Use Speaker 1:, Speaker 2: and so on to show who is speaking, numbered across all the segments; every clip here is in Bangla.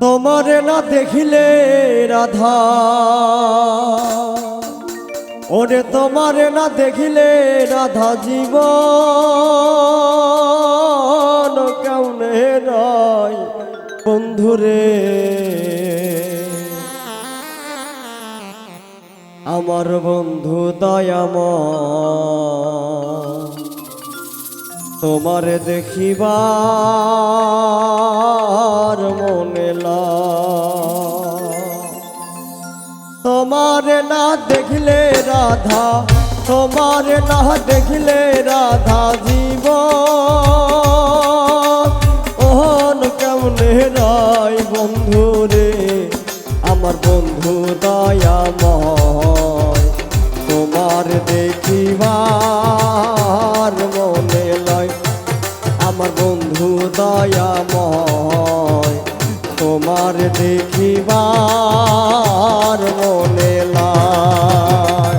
Speaker 1: তোমারে না দেখিলে রাধা, ওরে তোমারে না দেখিলে রাধা জীবন কেমনে নয় বন্ধুরে। আমার বন্ধু দয়াময় তোমারে দেখিবার মনে তোমারে না দেখিলে রাধা, তোমারে না দেখিলে রাধা জীবন কেমনে নয় বন্ধুরে। আমার বন্ধু দয়াময় তোমার দেখিবার মনে লয়। আমার বন্ধু দয়াময় তোমার দেখিবার মনে লয়।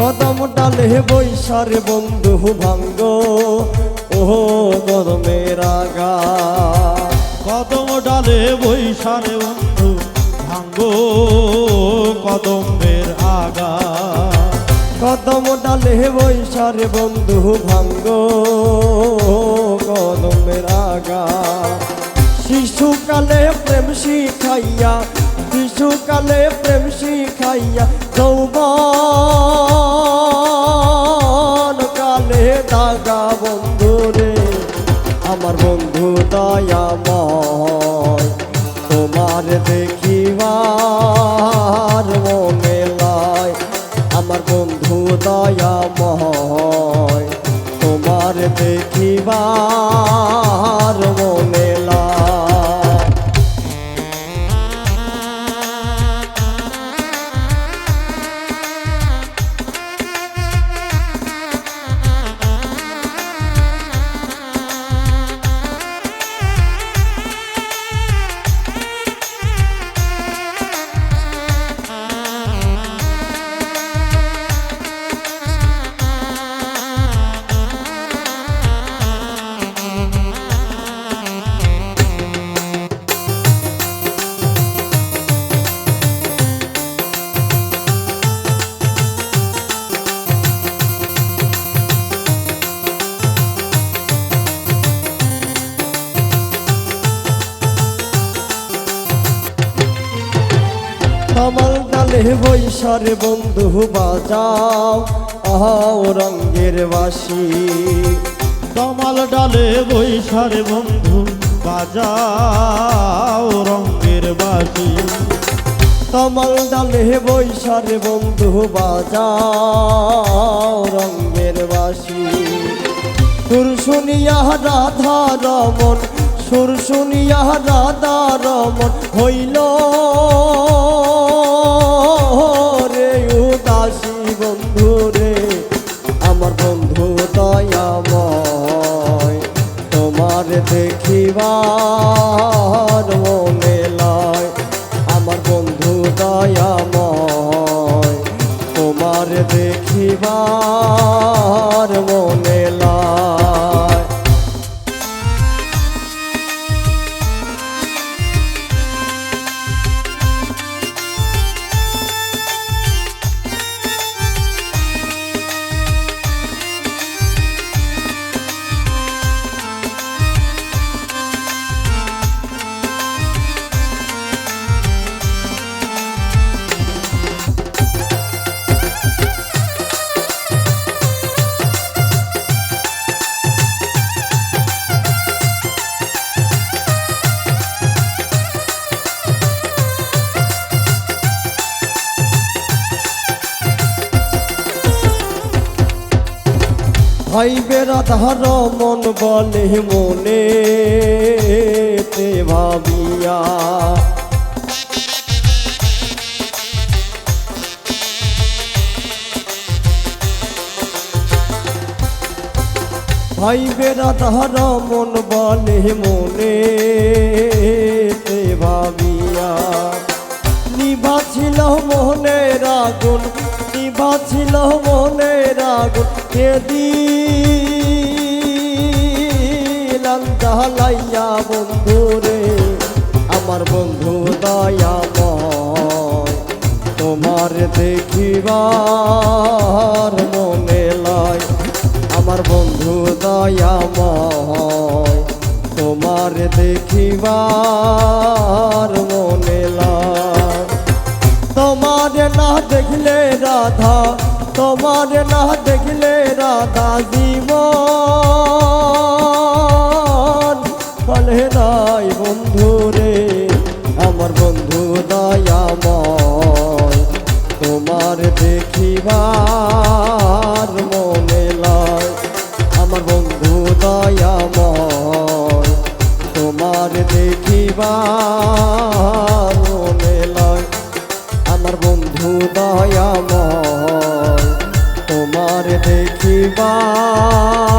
Speaker 1: কদম ডালে বৈশারে বন্ধু ভাঙ্গ ও কদমের আগা।
Speaker 2: কদম ডালে বৈশারে বন্ধু ভাঙ্গ কদমের আগা।
Speaker 1: কদম ডালে বৈশারে বন্ধু ভাঙ্গ কদমের আগা। শিশুকালে প্রেম শিখাইয়া, শিশুকালে প্রেম শিখাইয়া যৌবন কালে দাগা বন্ধুরে। আমার বন্ধু দয়াময় তোমার দেখিবার মনে লয়। আমার বন্ধু দয়াময় তোমার দেখিবার মনে লয়। কমল ডালে বৈশারে বন্ধু বাজাও আহাও রঙের বাঁশি।
Speaker 2: কমল ডালে বৈশারে বন্ধু বাজাও রঙের বাঁশি।
Speaker 1: কমল ডালে বৈশারে বন্ধু বাজাও রঙের বাঁশি। সুর শুনিয়া রাধা রমন, সুর শুনিয়া রাধা রমন হইল রে উদাসী বন্ধুরে। আমার বন্ধু দয়াময় তোমার দেখিবার মনে লয়। আমার বন্ধু দয়াময় তোমার দেখিবার মনে লয়। ভাই বেরাধার মন বলে মনে তে ভাবিয়া ভাই বেরাধার মন বলে মনে তে ভাবিয়া নিভাছিল মনের আগুন নিভাছিল মনের আগুন দিলাম জ্বালাইয়া বন্ধুরে আমার বন্ধু দয়াময় তোমার দেখিবার মনে লয় আমার বন্ধু দয়াময় তোমার দেখিবার মনে লয় তোমার না দেখলে রাধা তোমার না দেখলে রাধা জীবন বলে নাই বন্ধু রে আমার বন্ধু দয়াময় তোমার দেখিবার মনে লয় আমার বন্ধু দয়াময় তোমার দেখিবার মনে লয় আমার বন্ধু দয়াময় তোমার দেখিবার